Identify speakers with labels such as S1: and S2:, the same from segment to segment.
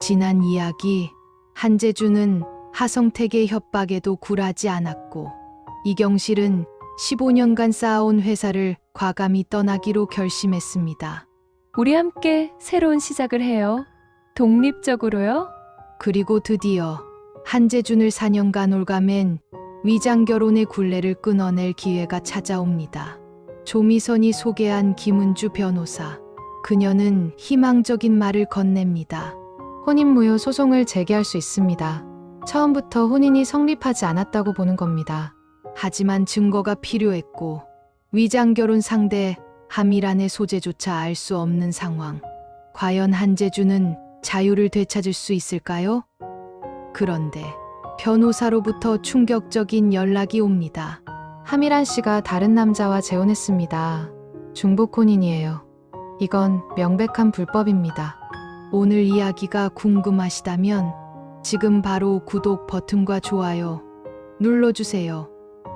S1: 지난 이야기. 한재준은 하성택의 협박에도 굴하지 않았고 이경실은 15년간 쌓아온 회사를 과감히 떠나기로 결심했습니다.
S2: 우리 함께 새로운 시작을 해요. 독립적으로요?
S1: 그리고 드디어 한재준을 4년간 올가맨 위장 결혼의 굴레를 끊어낼 기회가 찾아옵니다. 조미선이 소개한 김은주 변호사. 그녀는 희망적인 말을 건넵니다.
S3: 혼인무효 소송을 제기할 수 있습니다. 처음부터 혼인이 성립하지 않았다고 보는 겁니다.
S1: 하지만 증거가 필요했고 위장 결혼 상대 함이란의 소재조차 알 수 없는 상황. 과연 한재준은 자유를 되찾을 수 있을까요? 그런데 변호사로부터 충격적인 연락이 옵니다.
S3: 함이란 씨가 다른 남자와 재혼했습니다. 중복 혼인이에요. 이건 명백한 불법입니다.
S1: 오늘 이야기가 궁금하시다면 지금 바로 구독 버튼과 좋아요 눌러주세요.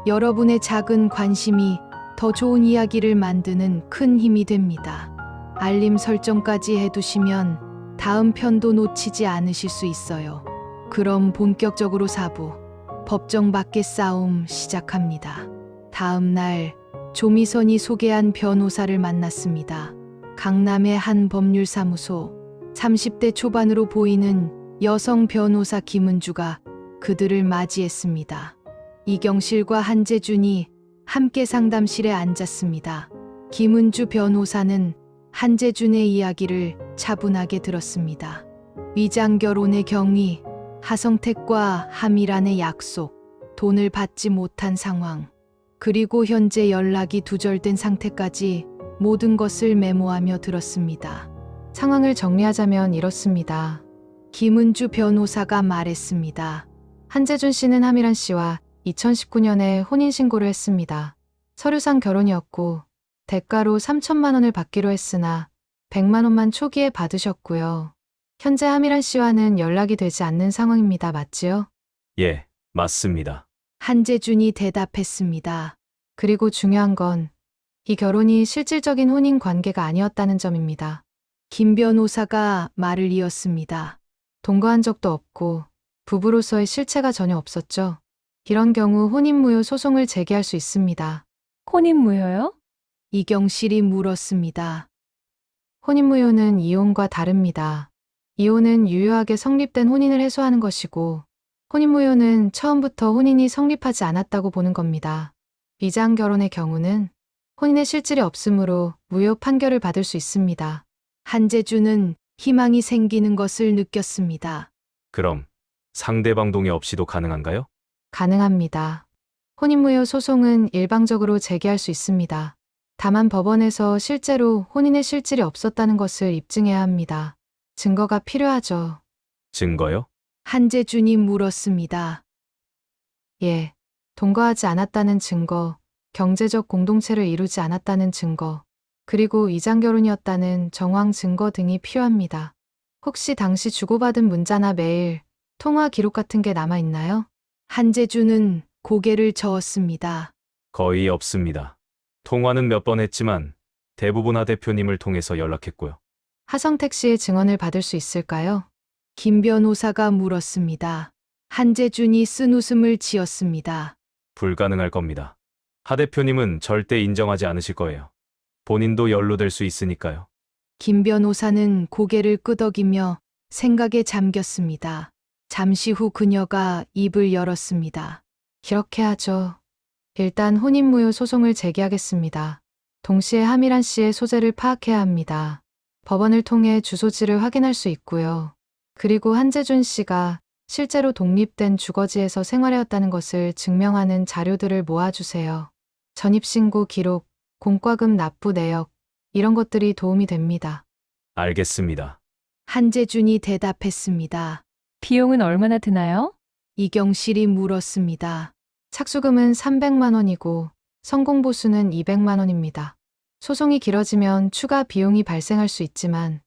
S1: 여러분의 작은 관심이 더 좋은 이야기를 만드는 큰 힘이 됩니다. 알림 설정까지 해두시면 다음 편도 놓치지 않으실 수 있어요. 그럼 본격적으로 4부 법정 밖의 싸움 시작합니다. 다음 날 조미선이 소개한 변호사를 만났습니다. 강남의 한 법률사무소. 30대 초반으로 보이는 여성 변호사 김은주가 그들을 맞이했습니다. 이경실과 한재준이 함께 상담실에 앉았습니다. 김은주 변호사는 한재준의 이야기를 차분하게 들었습니다. 위장 결혼의 경위, 하성택과 함이란의 약속, 돈을 받지 못한 상황, 그리고 현재 연락이 두절된 상태까지 모든 것을 메모하며 들었습니다.
S3: 상황을 정리하자면 이렇습니다.
S1: 김은주 변호사가 말했습니다.
S3: 한재준 씨는 함이란 씨와 2019년에 혼인신고를 했습니다. 서류상 결혼이었고 대가로 3천만 원을 받기로 했으나 100만 원만 초기에 받으셨고요. 현재 함이란 씨와는 연락이 되지 않는 상황입니다. 맞지요?
S4: 예, 맞습니다.
S1: 한재준이 대답했습니다.
S3: 그리고 중요한 건 이 결혼이 실질적인 혼인 관계가 아니었다는 점입니다.
S1: 김 변호사가 말을 이었습니다.
S3: 동거한 적도 없고 부부로서의 실체가 전혀 없었죠. 이런 경우 혼인무효 소송을 제기할 수 있습니다.
S2: 혼인무효요?
S1: 이경실이 물었습니다.
S3: 혼인무효는 이혼과 다릅니다. 이혼은 유효하게 성립된 혼인을 해소하는 것이고 혼인무효는 처음부터 혼인이 성립하지 않았다고 보는 겁니다. 위장 결혼의 경우는 혼인의 실질이 없으므로 무효 판결을 받을 수 있습니다.
S1: 한재준은 희망이 생기는 것을 느꼈습니다.
S4: 그럼 상대방 동의 없이도 가능한가요?
S3: 가능합니다. 혼인무효 소송은 일방적으로 제기할 수 있습니다. 다만 법원에서 실제로 혼인의 실질이 없었다는 것을 입증해야 합니다. 증거가 필요하죠.
S4: 증거요?
S1: 한재준이 물었습니다.
S3: 예. 동거하지 않았다는 증거, 경제적 공동체를 이루지 않았다는 증거, 그리고 위장 결혼이었다는 정황 증거 등이 필요합니다. 혹시 당시 주고받은 문자나 메일, 통화 기록 같은 게 남아 있나요?
S1: 한재준은 고개를 저었습니다.
S4: 거의 없습니다. 통화는 몇 번 했지만 대부분 하 대표님을 통해서 연락했고요.
S3: 하성택 씨의 증언을 받을 수 있을까요?
S1: 김 변호사가 물었습니다. 한재준이 쓴 웃음을 지었습니다.
S4: 불가능할 겁니다. 하 대표님은 절대 인정하지 않으실 거예요. 본인도 연루될 수 있으니까요.
S1: 김 변호사는 고개를 끄덕이며 생각에 잠겼습니다. 잠시 후 그녀가 입을 열었습니다.
S3: 이렇게 하죠. 일단 혼인무효 소송을 제기하겠습니다. 동시에 함이란 씨의 소재를 파악해야 합니다. 법원을 통해 주소지를 확인할 수 있고요. 그리고 한재준 씨가 실제로 독립된 주거지에서 생활해왔다는 것을 증명하는 자료들을 모아주세요. 전입신고 기록, 공과금 납부 내역, 이런 것들이 도움이 됩니다.
S4: 알겠습니다.
S1: 한재준이 대답했습니다.
S2: 비용은 얼마나 드나요?
S1: 이경실이 물었습니다.
S3: 착수금은 300만 원이고 성공보수는 200만 원입니다. 소송이 길어지면 추가 비용이 발생할 수 있지만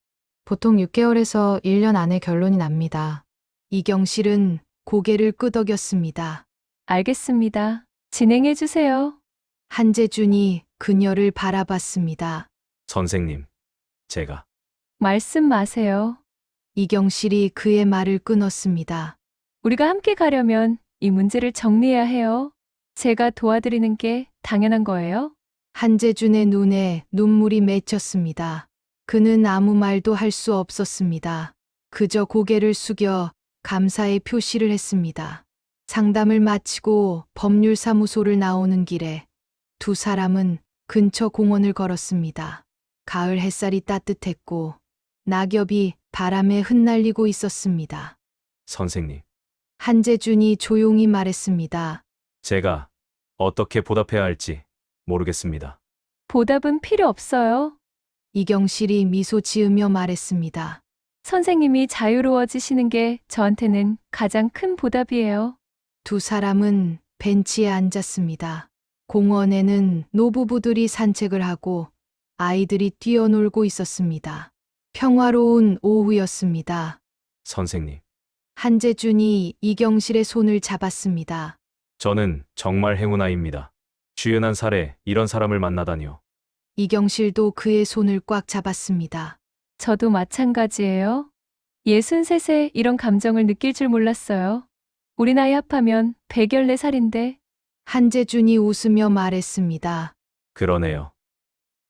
S3: 보통 6개월에서 1년 안에 결론이 납니다.
S1: 이경실은 고개를 끄덕였습니다.
S2: 알겠습니다. 진행해 주세요.
S1: 한재준이 그녀를 바라봤습니다.
S4: 선생님, 제가
S2: 말씀 마세요.
S1: 이경실이 그의 말을 끊었습니다.
S2: 우리가 함께 가려면 이 문제를 정리해야 해요. 제가 도와드리는 게 당연한 거예요.
S1: 한재준의 눈에 눈물이 맺혔습니다. 그는 아무 말도 할 수 없었습니다. 그저 고개를 숙여 감사의 표시를 했습니다. 상담을 마치고 법률사무소를 나오는 길에 두 사람은 근처 공원을 걸었습니다. 가을 햇살이 따뜻했고 낙엽이 바람에 흩날리고 있었습니다.
S4: 선생님,
S1: 한재준이 조용히 말했습니다.
S4: 제가 어떻게 보답해야 할지 모르겠습니다.
S2: 보답은 필요 없어요.
S1: 이경실이 미소 지으며 말했습니다.
S2: 선생님이 자유로워지시는 게 저한테는 가장 큰 보답이에요.
S1: 두 사람은 벤치에 앉았습니다. 공원에는 노부부들이 산책을 하고 아이들이 뛰어놀고 있었습니다. 평화로운 오후였습니다.
S4: 선생님,
S1: 한재준이 이경실의 손을 잡았습니다.
S4: 저는 정말 행운아입니다. 51살에 이런 사람을 만나다니요.
S1: 이경실도 그의 손을 꽉 잡았습니다.
S2: 저도 마찬가지예요. 63세 이런 감정을 느낄 줄 몰랐어요. 우리 나이 합하면 114살인데
S1: 한재준이 웃으며 말했습니다.
S4: 그러네요.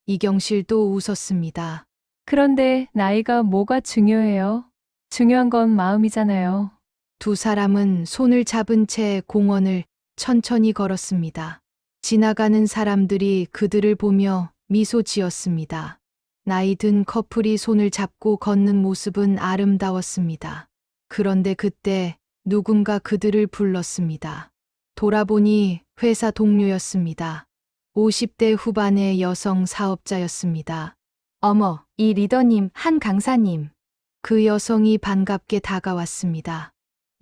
S1: 이경실도 웃었습니다.
S2: 그런데 나이가 뭐가 중요해요? 중요한 건 마음이잖아요.
S1: 두 사람은 손을 잡은 채 공원을 천천히 걸었습니다. 지나가는 사람들이 그들을 보며 미소 지었습니다. 나이 든 커플이 손을 잡고 걷는 모습은 아름다웠습니다. 그런데 그때 누군가 그들을 불렀습니다. 돌아보니 회사 동료였습니다. 50대 후반의 여성 사업자였습니다.
S3: 어머, 이 리더님, 한 강사님.
S1: 그 여성이 반갑게 다가왔습니다.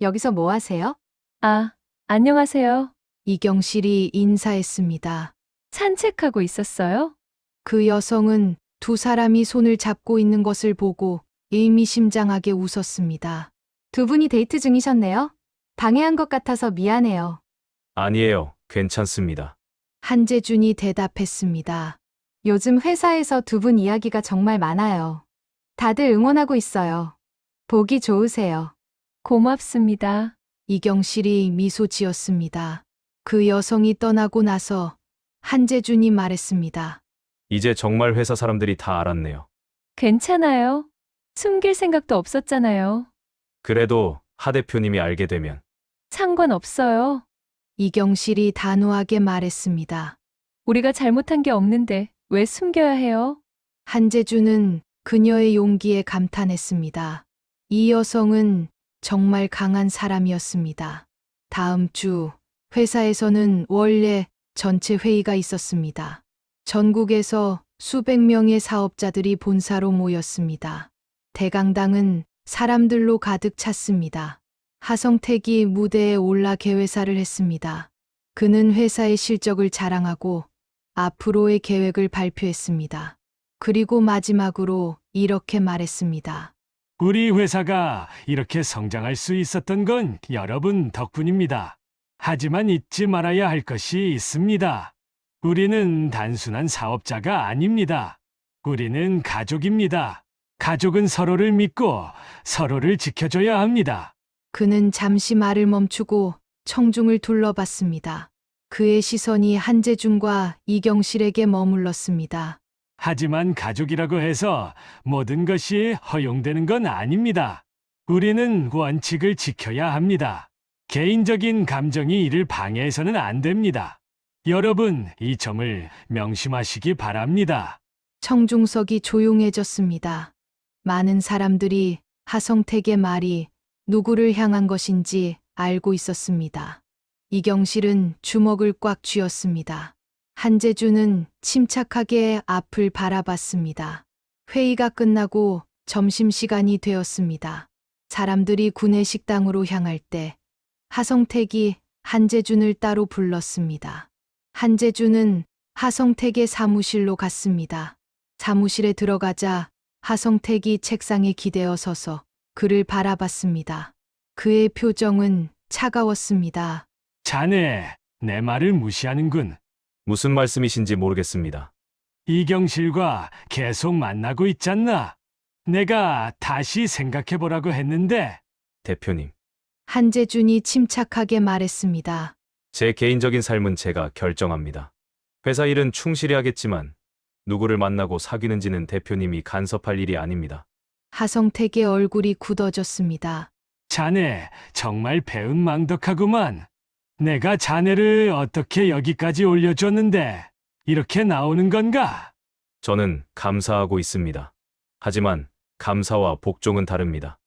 S3: 여기서 뭐 하세요?
S2: 아, 안녕하세요.
S1: 이경실이 인사했습니다.
S2: 산책하고 있었어요?
S1: 그 여성은 두 사람이 손을 잡고 있는 것을 보고 의미심장하게 웃었습니다.
S3: 두 분이 데이트 중이셨네요. 방해한 것 같아서 미안해요.
S4: 아니에요. 괜찮습니다.
S1: 한재준이 대답했습니다.
S3: 요즘 회사에서 두 분 이야기가 정말 많아요. 다들 응원하고 있어요. 보기 좋으세요.
S2: 고맙습니다.
S1: 이경실이 미소 지었습니다. 그 여성이 떠나고 나서 한재준이 말했습니다.
S4: 이제 정말 회사 사람들이 다 알았네요.
S2: 괜찮아요. 숨길 생각도 없었잖아요.
S4: 그래도 하 대표님이 알게 되면
S2: 상관없어요.
S1: 이경실이 단호하게 말했습니다.
S2: 우리가 잘못한 게 없는데 왜 숨겨야 해요?
S1: 한재준은 그녀의 용기에 감탄했습니다. 이 여성은 정말 강한 사람이었습니다. 다음 주 회사에서는 원래 전체 회의가 있었습니다. 전국에서 수백 명의 사업자들이 본사로 모였습니다. 대강당은 사람들로 가득 찼습니다. 하성택이 무대에 올라 개회사를 했습니다. 그는 회사의 실적을 자랑하고 앞으로의 계획을 발표했습니다. 그리고 마지막으로 이렇게 말했습니다.
S5: 우리 회사가 이렇게 성장할 수 있었던 건 여러분 덕분입니다. 하지만 잊지 말아야 할 것이 있습니다. 우리는 단순한 사업자가 아닙니다. 우리는 가족입니다. 가족은 서로를 믿고 서로를 지켜줘야 합니다.
S1: 그는 잠시 말을 멈추고 청중을 둘러봤습니다. 그의 시선이 한재준과 이경실에게 머물렀습니다.
S5: 하지만 가족이라고 해서 모든 것이 허용되는 건 아닙니다. 우리는 원칙을 지켜야 합니다. 개인적인 감정이 이를 방해해서는 안 됩니다. 여러분, 이 점을 명심하시기 바랍니다.
S1: 청중석이 조용해졌습니다. 많은 사람들이 하성택의 말이 누구를 향한 것인지 알고 있었습니다. 이경실은 주먹을 꽉 쥐었습니다. 한재준은 침착하게 앞을 바라봤습니다. 회의가 끝나고 점심시간이 되었습니다. 사람들이 구내 식당으로 향할 때 하성택이 한재준을 따로 불렀습니다. 한재준은 하성택의 사무실로 갔습니다. 사무실에 들어가자 하성택이 책상에 기대어 서서 그를 바라봤습니다. 그의 표정은 차가웠습니다.
S5: 자네, 내 말을 무시하는군.
S4: 무슨 말씀이신지 모르겠습니다.
S5: 이경실과 계속 만나고 있잖아. 내가 다시 생각해 보라고 했는데
S4: 대표님,
S1: 한재준이 침착하게 말했습니다.
S4: 제 개인적인 삶은 제가 결정합니다. 회사 일은 충실히 하겠지만 누구를 만나고 사귀는지는 대표님이 간섭할 일이 아닙니다.
S1: 하성택의 얼굴이 굳어졌습니다.
S5: 자네 정말 배은망덕하구만. 내가 자네를 어떻게 여기까지 올려줬는데 이렇게 나오는 건가?
S4: 저는 감사하고 있습니다. 하지만 감사와 복종은 다릅니다.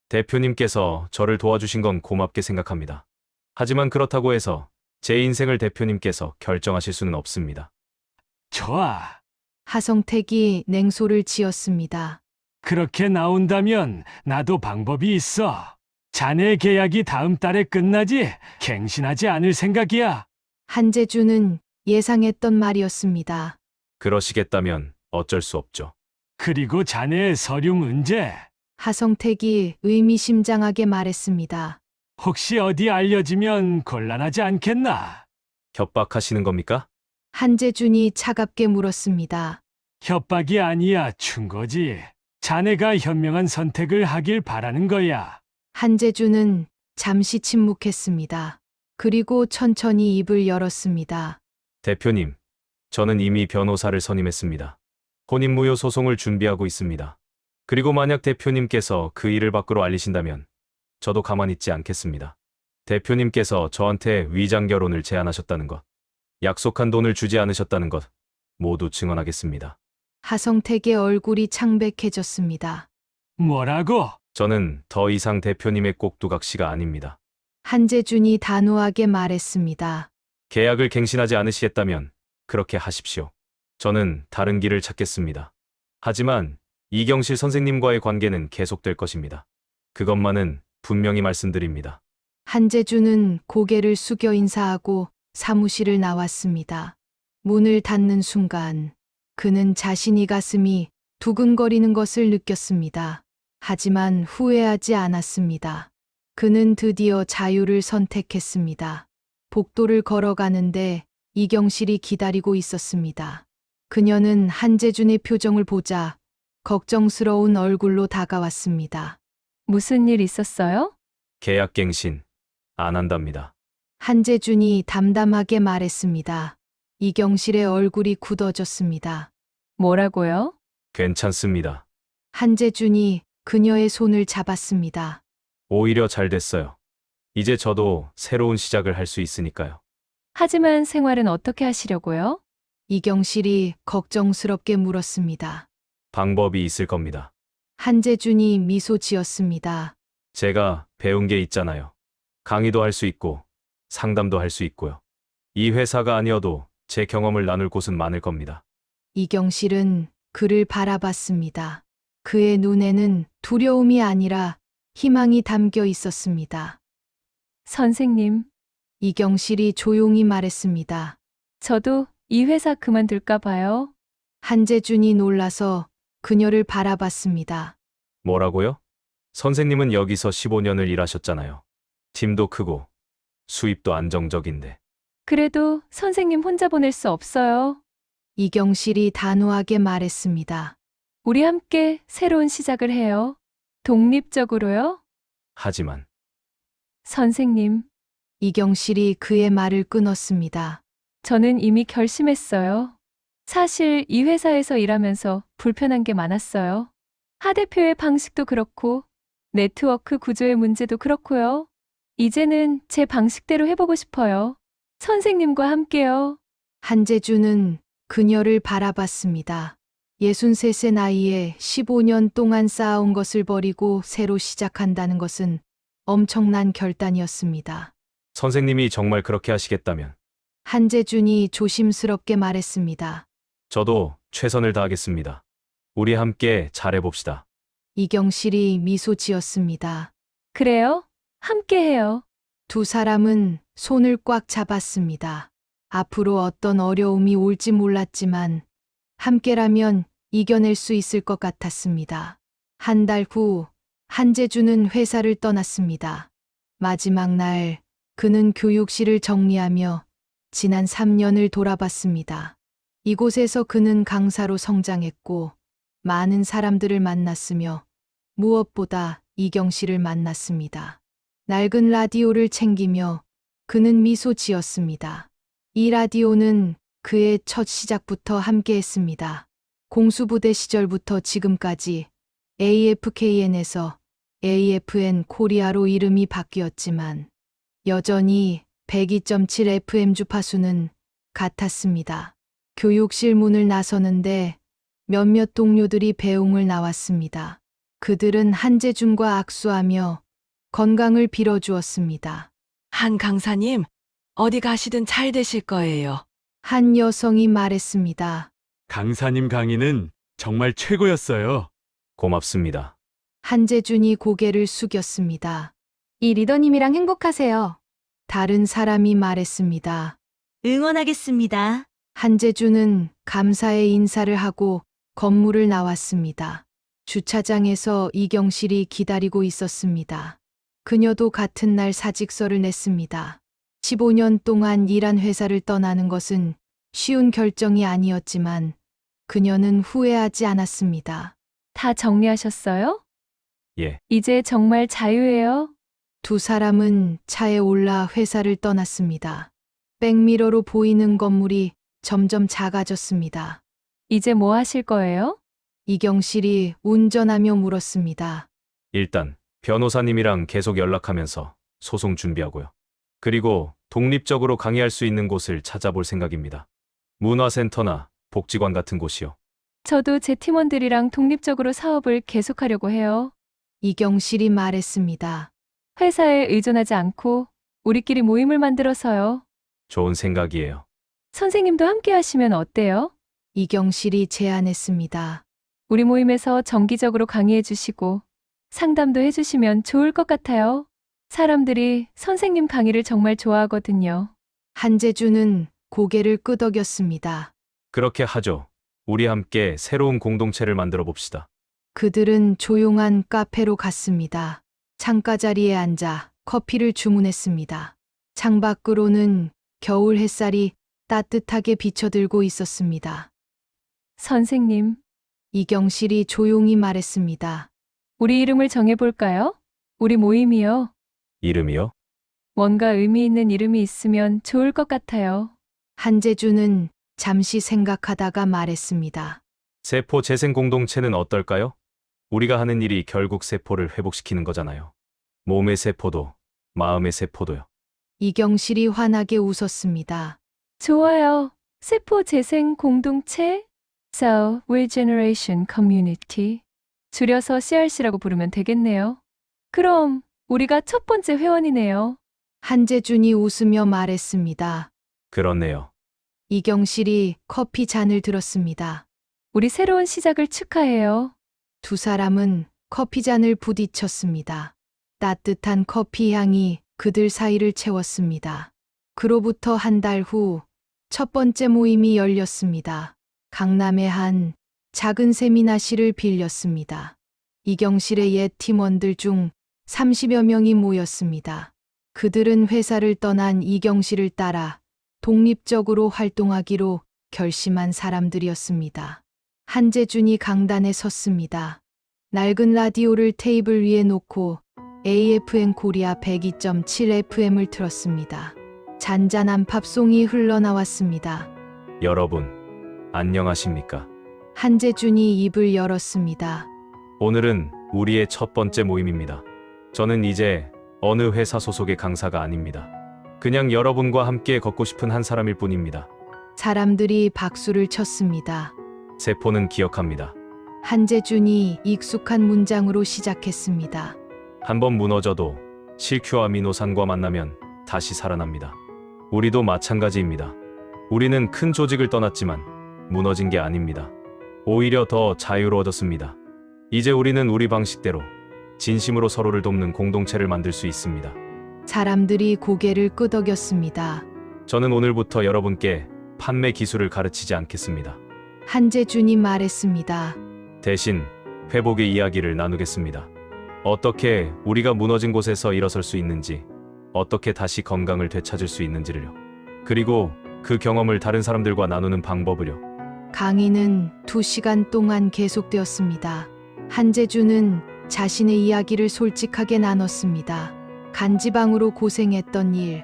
S4: 대표님께서 저를 도와주신 건 고맙게 생각합니다. 하지만 그렇다고 해서 제 인생을 대표님께서 결정하실 수는 없습니다.
S5: 좋아.
S1: 하성택이 냉소를 지었습니다.
S5: 그렇게 나온다면 나도 방법이 있어. 자네 계약이 다음 달에 끝나지 갱신하지 않을 생각이야.
S1: 한재준은 예상했던 말이었습니다.
S4: 그러시겠다면 어쩔 수 없죠.
S5: 그리고 자네의 서류 문제.
S1: 하성택이 의미심장하게 말했습니다.
S5: 혹시 어디 알려지면 곤란하지 않겠나?
S4: 협박하시는 겁니까?
S1: 한재준이 차갑게 물었습니다.
S5: 협박이 아니야, 충고지. 자네가 현명한 선택을 하길 바라는 거야.
S1: 한재준은 잠시 침묵했습니다. 그리고 천천히 입을 열었습니다.
S4: 대표님, 저는 이미 변호사를 선임했습니다. 혼인무효 소송을 준비하고 있습니다. 그리고 만약 대표님께서 그 일을 밖으로 알리신다면 저도 가만히 있지 않겠습니다. 대표님께서 저한테 위장 결혼을 제안하셨다는 것, 약속한 돈을 주지 않으셨다는 것 모두 증언하겠습니다.
S1: 하성택의 얼굴이 창백해졌습니다.
S5: 뭐라고?
S4: 저는 더 이상 대표님의 꼭두각시가 아닙니다.
S1: 한재준이 단호하게 말했습니다.
S4: 계약을 갱신하지 않으시겠다면 그렇게 하십시오. 저는 다른 길을 찾겠습니다. 하지만 이경실 선생님과의 관계는 계속될 것입니다. 그것만은 분명히 말씀드립니다.
S1: 한재준은 고개를 숙여 인사하고 사무실을 나왔습니다. 문을 닫는 순간 그는 자신이 가슴이 두근거리는 것을 느꼈습니다. 하지만 후회하지 않았습니다. 그는 드디어 자유를 선택했습니다. 복도를 걸어가는데 이경실이 기다리고 있었습니다. 그녀는 한재준의 표정을 보자 걱정스러운 얼굴로 다가왔습니다.
S2: 무슨 일 있었어요?
S4: 계약 갱신 안 한답니다.
S1: 한재준이 담담하게 말했습니다. 이경실의 얼굴이 굳어졌습니다.
S2: 뭐라고요?
S4: 괜찮습니다.
S1: 한재준이 그녀의 손을 잡았습니다.
S4: 오히려 잘 됐어요. 이제 저도 새로운 시작을 할 수 있으니까요.
S2: 하지만 생활은 어떻게 하시려고요?
S1: 이경실이 걱정스럽게 물었습니다.
S4: 방법이 있을 겁니다.
S1: 한재준이 미소 지었습니다.
S4: 제가 배운 게 있잖아요. 강의도 할 수 있고 상담도 할 수 있고요. 이 회사가 아니어도 제 경험을 나눌 곳은 많을 겁니다.
S1: 이경실은 그를 바라봤습니다. 그의 눈에는 두려움이 아니라 희망이 담겨 있었습니다.
S2: 선생님,
S1: 이경실이 조용히 말했습니다.
S2: 저도 이 회사 그만둘까 봐요.
S1: 한재준이 놀라서 그녀를 바라봤습니다.
S4: 뭐라고요? 선생님은 여기서 15년을 일하셨잖아요. 팀도 크고 수입도 안정적인데.
S2: 그래도 선생님 혼자 보낼 수 없어요.
S1: 이경실이 단호하게 말했습니다.
S2: 우리 함께 새로운 시작을 해요. 독립적으로요.
S4: 하지만
S2: 선생님,
S1: 이경실이 그의 말을 끊었습니다.
S2: 저는 이미 결심했어요. 사실 이 회사에서 일하면서 불편한 게 많았어요. 하 대표의 방식도 그렇고 네트워크 구조의 문제도 그렇고요. 이제는 제 방식대로 해보고 싶어요. 선생님과 함께요.
S1: 한재준은 그녀를 바라봤습니다. 63세 나이에 15년 동안 쌓아온 것을 버리고 새로 시작한다는 것은 엄청난 결단이었습니다.
S4: 선생님이 정말 그렇게 하시겠다면
S1: 한재준이 조심스럽게 말했습니다.
S4: 저도 최선을 다하겠습니다. 우리 함께 잘해봅시다.
S1: 이경실이 미소 지었습니다.
S2: 그래요? 함께해요.
S1: 두 사람은 손을 꽉 잡았습니다. 앞으로 어떤 어려움이 올지 몰랐지만 함께라면 이겨낼 수 있을 것 같았습니다. 한 달 후 한재준은 회사를 떠났습니다. 마지막 날 그는 교육실을 정리하며 지난 3년을 돌아봤습니다. 이곳에서 그는 강사로 성장했고 많은 사람들을 만났으며 무엇보다 이경 씨를 만났습니다. 낡은 라디오를 챙기며 그는 미소 지었습니다. 이 라디오는 그의 첫 시작부터 함께했습니다. 공수부대 시절부터 지금까지 AFKN에서 AFN 코리아로 이름이 바뀌었지만 여전히 102.7 FM 주파수는 같았습니다. 교육실 문을 나서는데 몇몇 동료들이 배웅을 나왔습니다. 그들은 한재준과 악수하며 건강을 빌어주었습니다.
S6: 한 강사님, 어디 가시든 잘 되실 거예요.
S1: 한 여성이 말했습니다.
S5: 강사님 강의는 정말 최고였어요.
S4: 고맙습니다.
S1: 한재준이 고개를 숙였습니다.
S3: 이 리더님이랑 행복하세요.
S1: 다른 사람이 말했습니다.
S7: 응원하겠습니다.
S1: 한재준은 감사의 인사를 하고 건물을 나왔습니다. 주차장에서 이경실이 기다리고 있었습니다. 그녀도 같은 날 사직서를 냈습니다. 15년 동안 일한 회사를 떠나는 것은 쉬운 결정이 아니었지만 그녀는 후회하지 않았습니다.
S2: 다 정리하셨어요?
S4: 예,
S2: 이제 정말 자유예요.
S1: 두 사람은 차에 올라 회사를 떠났습니다. 백미러로 보이는 건물이 점점 작아졌습니다.
S2: 이제 뭐 하실 거예요?
S1: 이경실이 운전하며 물었습니다.
S4: 일단 변호사님이랑 계속 연락하면서 소송 준비하고요. 그리고 독립적으로 강의할 수 있는 곳을 찾아볼 생각입니다. 문화센터나 복지관 같은 곳이요.
S2: 저도 제 팀원들이랑 독립적으로 사업을 계속하려고 해요.
S1: 이경실이 말했습니다.
S2: 회사에 의존하지 않고 우리끼리 모임을 만들어서요.
S4: 좋은 생각이에요.
S2: 선생님도 함께 하시면 어때요?
S1: 이경실이 제안했습니다.
S2: 우리 모임에서 정기적으로 강의해 주시고 상담도 해 주시면 좋을 것 같아요. 사람들이 선생님 강의를 정말 좋아하거든요.
S1: 한재준은 고개를 끄덕였습니다.
S4: 그렇게 하죠. 우리 함께 새로운 공동체를 만들어 봅시다.
S1: 그들은 조용한 카페로 갔습니다. 창가 자리에 앉아 커피를 주문했습니다. 창밖으로는 겨울 햇살이 따뜻하게 비쳐들고 있었습니다.
S2: 선생님,
S1: 이경실이 조용히 말했습니다.
S2: 우리 이름을 정해볼까요? 우리 모임이요.
S4: 이름이요?
S2: 뭔가 의미 있는 이름이 있으면 좋을 것 같아요.
S1: 한재준은 잠시 생각하다가 말했습니다.
S4: 세포 재생 공동체는 어떨까요? 우리가 하는 일이 결국 세포를 회복시키는 거잖아요. 몸의 세포도, 마음의 세포도요.
S1: 이경실이 환하게 웃었습니다.
S2: 좋아요. 세포 재생 공동체? Cell Regeneration Community. 줄여서 CRC라고 부르면 되겠네요. 그럼 우리가 첫 번째 회원이네요.
S1: 한재준이 웃으며 말했습니다.
S4: 그렇네요.
S1: 이경실이 커피 잔을 들었습니다.
S2: 우리 새로운 시작을 축하해요.
S1: 두 사람은 커피 잔을 부딪혔습니다. 따뜻한 커피 향이 그들 사이를 채웠습니다. 그로부터 한 달 후 첫 번째 모임이 열렸습니다. 강남의 한 작은 세미나실을 빌렸습니다. 이경실의 옛 팀원들 중 30여 명이 모였습니다. 그들은 회사를 떠난 이경실을 따라 독립적으로 활동하기로 결심한 사람들이었습니다. 한재준이 강단에 섰습니다. 낡은 라디오를 테이블 위에 놓고 AFN 코리아 102.7 FM을 틀었습니다. 잔잔한 팝송이 흘러나왔습니다.
S4: 여러분, 안녕하십니까?
S1: 한재준이 입을 열었습니다.
S4: 오늘은 우리의 첫 번째 모임입니다. 저는 이제 어느 회사 소속의 강사가 아닙니다. 그냥 여러분과 함께 걷고 싶은 한 사람일 뿐입니다.
S1: 사람들이 박수를 쳤습니다.
S4: 세포는 기억합니다.
S1: 한재준이 익숙한 문장으로 시작했습니다.
S4: 한번 무너져도 실큐아미노산과 만나면 다시 살아납니다. 우리도 마찬가지입니다. 우리는 큰 조직을 떠났지만 무너진 게 아닙니다. 오히려 더 자유로워졌습니다. 이제 우리는 우리 방식대로 진심으로 서로를 돕는 공동체를 만들 수 있습니다.
S1: 사람들이 고개를 끄덕였습니다.
S4: 저는 오늘부터 여러분께 판매 기술을 가르치지 않겠습니다.
S1: 한재준이 말했습니다.
S4: 대신 회복의 이야기를 나누겠습니다. 어떻게 우리가 무너진 곳에서 일어설 수 있는지, 어떻게 다시 건강을 되찾을 수 있는지를요. 그리고 그 경험을 다른 사람들과 나누는 방법을요.
S1: 강의는 2시간 동안 계속되었습니다. 한재준은 자신의 이야기를 솔직하게 나눴습니다. 간지방으로 고생했던 일,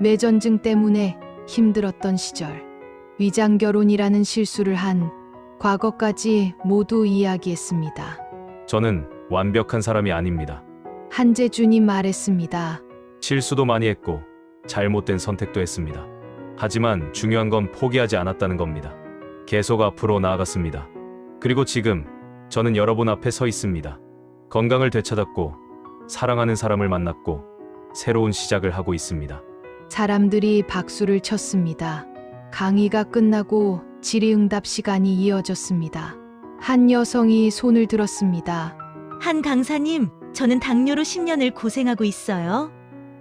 S1: 뇌전증 때문에 힘들었던 시절, 위장 결혼이라는 실수를 한 과거까지 모두 이야기했습니다.
S4: 저는 완벽한 사람이 아닙니다.
S1: 한재준이 말했습니다.
S4: 실수도 많이 했고 잘못된 선택도 했습니다. 하지만 중요한 건 포기하지 않았다는 겁니다. 계속 앞으로 나아갔습니다. 그리고 지금 저는 여러분 앞에 서 있습니다. 건강을 되찾았고 사랑하는 사람을 만났고 새로운 시작을 하고 있습니다.
S1: 사람들이 박수를 쳤습니다. 강의가 끝나고 질의응답 시간이 이어졌습니다. 한 여성이 손을 들었습니다.
S7: 한 강사님, 저는 당뇨로 10년을 고생하고 있어요.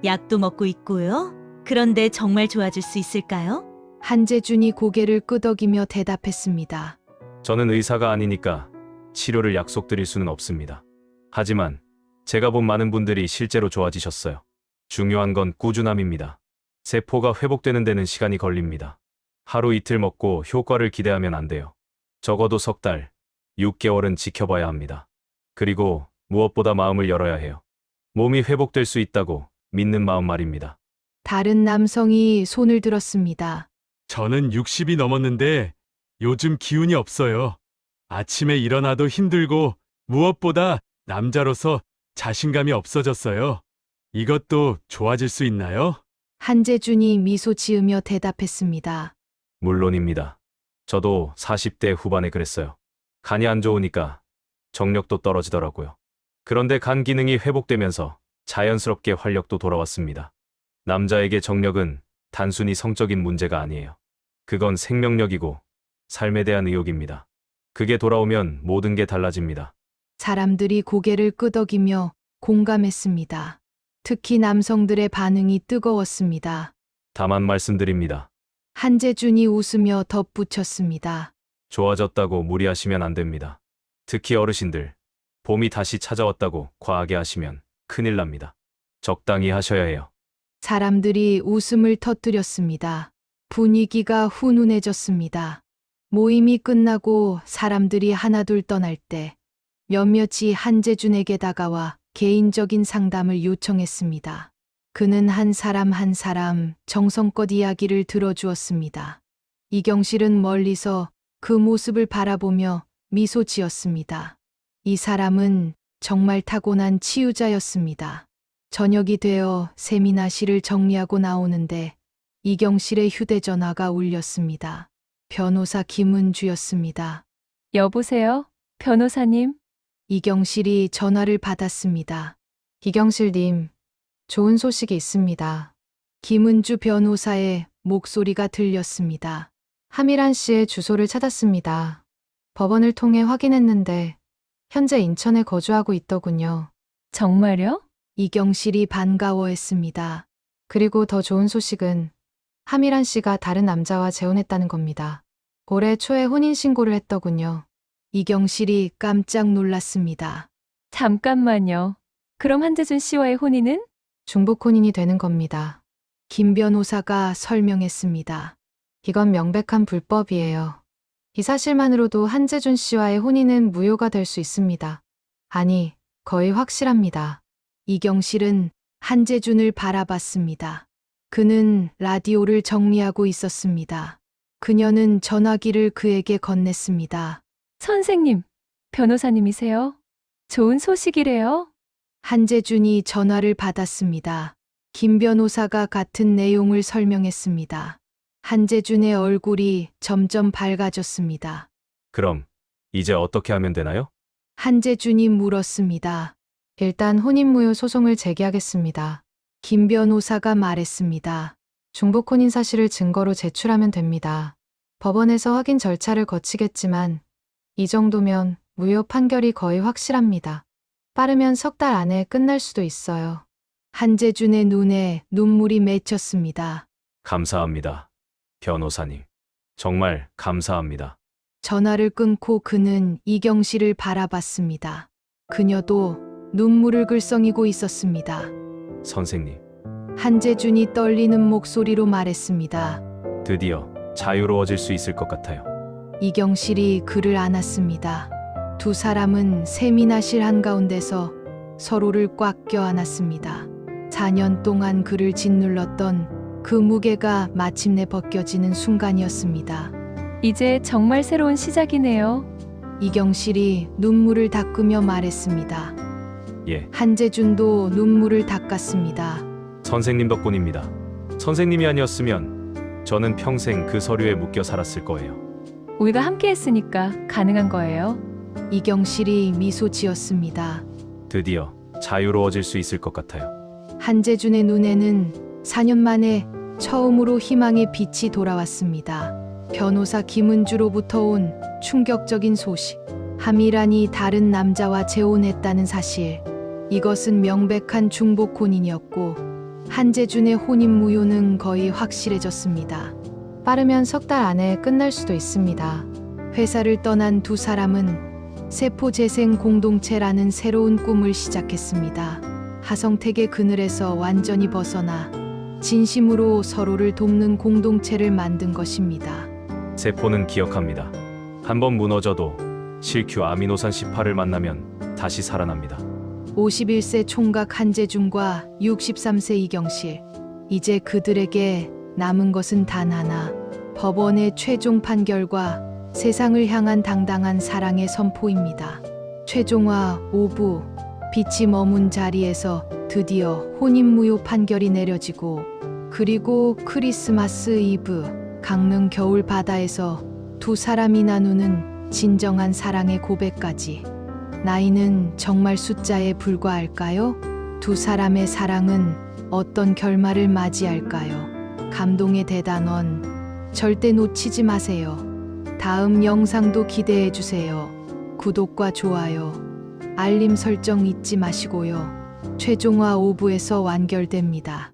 S7: 약도 먹고 있고요. 그런데 정말 좋아질 수 있을까요?
S1: 한재준이 고개를 끄덕이며 대답했습니다.
S4: 저는 의사가 아니니까 치료를 약속드릴 수는 없습니다. 하지만 제가 본 많은 분들이 실제로 좋아지셨어요. 중요한 건 꾸준함입니다. 세포가 회복되는 데는 시간이 걸립니다. 하루 이틀 먹고 효과를 기대하면 안 돼요. 적어도 석 달, 6개월은 지켜봐야 합니다. 그리고 무엇보다 마음을 열어야 해요. 몸이 회복될 수 있다고 믿는 마음 말입니다.
S1: 다른 남성이 손을 들었습니다.
S5: 저는 60이 넘었는데 요즘 기운이 없어요. 아침에 일어나도 힘들고 무엇보다 남자로서 자신감이 없어졌어요. 이것도 좋아질 수 있나요?
S1: 한재준이 미소 지으며 대답했습니다.
S4: 물론입니다. 저도 40대 후반에 그랬어요. 간이 안 좋으니까 정력도 떨어지더라고요. 그런데 간 기능이 회복되면서 자연스럽게 활력도 돌아왔습니다. 남자에게 정력은 단순히 성적인 문제가 아니에요. 그건 생명력이고 삶에 대한 의욕입니다. 그게 돌아오면 모든 게 달라집니다.
S1: 사람들이 고개를 끄덕이며 공감했습니다. 특히 남성들의 반응이 뜨거웠습니다.
S4: 다만 말씀드립니다.
S1: 한재준이 웃으며 덧붙였습니다.
S4: 좋아졌다고 무리하시면 안 됩니다. 특히 어르신들, 봄이 다시 찾아왔다고 과하게 하시면 큰일 납니다. 적당히 하셔야 해요.
S1: 사람들이 웃음을 터뜨렸습니다. 분위기가 훈훈해졌습니다. 모임이 끝나고 사람들이 하나둘 떠날 때 몇몇이 한재준에게 다가와 개인적인 상담을 요청했습니다. 그는 한 사람 한 사람 정성껏 이야기를 들어주었습니다. 이경실은 멀리서 그 모습을 바라보며 미소 지었습니다. 이 사람은 정말 타고난 치유자였습니다. 저녁이 되어 세미나실을 정리하고 나오는데 이경실의 휴대전화가 울렸습니다. 변호사 김은주였습니다.
S2: 여보세요? 변호사님?
S1: 이경실이 전화를 받았습니다.
S3: 이경실님, 좋은 소식이 있습니다.
S1: 김은주 변호사의 목소리가 들렸습니다.
S3: 하미란 씨의 주소를 찾았습니다. 법원을 통해 확인했는데 현재 인천에 거주하고 있더군요.
S2: 정말요?
S1: 이경실이 반가워했습니다.
S3: 그리고 더 좋은 소식은 하미란 씨가 다른 남자와 재혼했다는 겁니다. 올해 초에 혼인신고를 했더군요.
S1: 이경실이 깜짝 놀랐습니다.
S2: 잠깐만요. 그럼 한재준 씨와의 혼인은?
S3: 중복 혼인이 되는 겁니다.
S1: 김 변호사가 설명했습니다.
S3: 이건 명백한 불법이에요. 이 사실만으로도 한재준 씨와의 혼인은 무효가 될 수 있습니다. 아니, 거의 확실합니다.
S1: 이경실은 한재준을 바라봤습니다. 그는 라디오를 정리하고 있었습니다. 그녀는 전화기를 그에게 건넸습니다.
S2: 선생님, 변호사님이세요? 좋은 소식이래요.
S1: 한재준이 전화를 받았습니다. 김 변호사가 같은 내용을 설명했습니다. 한재준의 얼굴이 점점 밝아졌습니다.
S4: 그럼 이제 어떻게 하면 되나요?
S1: 한재준이 물었습니다.
S3: 일단 혼인무효 소송을 제기하겠습니다.
S1: 김 변호사가 말했습니다.
S3: 중복 혼인 사실을 증거로 제출하면 됩니다. 법원에서 확인 절차를 거치겠지만 이 정도면 무효 판결이 거의 확실합니다. 빠르면 석 달 안에 끝날 수도 있어요.
S1: 한재준의 눈에 눈물이 맺혔습니다.
S4: 감사합니다. 변호사님. 정말 감사합니다.
S1: 전화를 끊고 그는 이경실을 바라봤습니다. 그녀도 눈물을 글썽이고 있었습니다.
S4: 선생님,
S1: 한재준이 떨리는 목소리로 말했습니다.
S4: 드디어 자유로워질 수 있을 것 같아요.
S1: 이경실이 그를 안았습니다. 두 사람은 세미나실 한가운데서 서로를 꽉 껴안았습니다. 4년 동안 그를 짓눌렀던 그 무게가 마침내 벗겨지는 순간이었습니다.
S2: 이제 정말 새로운 시작이네요.
S1: 이경실이 눈물을 닦으며 말했습니다.
S4: 예,
S1: 한재준도 눈물을 닦았습니다.
S4: 선생님 덕분입니다. 선생님이 아니었으면 저는 평생 그 서류에 묶여 살았을 거예요.
S2: 우리가 함께 했으니까 가능한 거예요.
S1: 이경실이 미소 지었습니다.
S4: 드디어 자유로워질 수 있을 것 같아요.
S1: 한재준의 눈에는 4년 만에 처음으로 희망의 빛이 돌아왔습니다. 변호사 김은주로부터 온 충격적인 소식. 함이란이 다른 남자와 재혼했다는 사실. 이것은 명백한 중복 혼인이었고 한재준의 혼인 무효는 거의 확실해졌습니다.
S3: 빠르면 석 달 안에 끝날 수도 있습니다.
S1: 회사를 떠난 두 사람은 세포재생 공동체라는 새로운 꿈을 시작했습니다. 하성택의 그늘에서 완전히 벗어나 진심으로 서로를 돕는 공동체를 만든 것입니다.
S4: 세포는 기억합니다. 한번 무너져도 실큐 아미노산 18을 만나면 다시 살아납니다.
S1: 51세 총각 한재준과 63세 이경실. 이제 그들에게 남은 것은 단 하나. 법원의 최종 판결과 세상을 향한 당당한 사랑의 선포입니다. 최종화 오부. 빛이 머문 자리에서 드디어 혼인무효 판결이 내려지고, 그리고 크리스마스 이브 강릉 겨울 바다에서 두 사람이 나누는 진정한 사랑의 고백까지. 나이는 정말 숫자에 불과할까요? 두 사람의 사랑은 어떤 결말을 맞이할까요? 감동의 대단원 절대 놓치지 마세요. 다음 영상도 기대해 주세요. 구독과 좋아요, 알림 설정 잊지 마시고요. 최종화 5부에서 완결됩니다.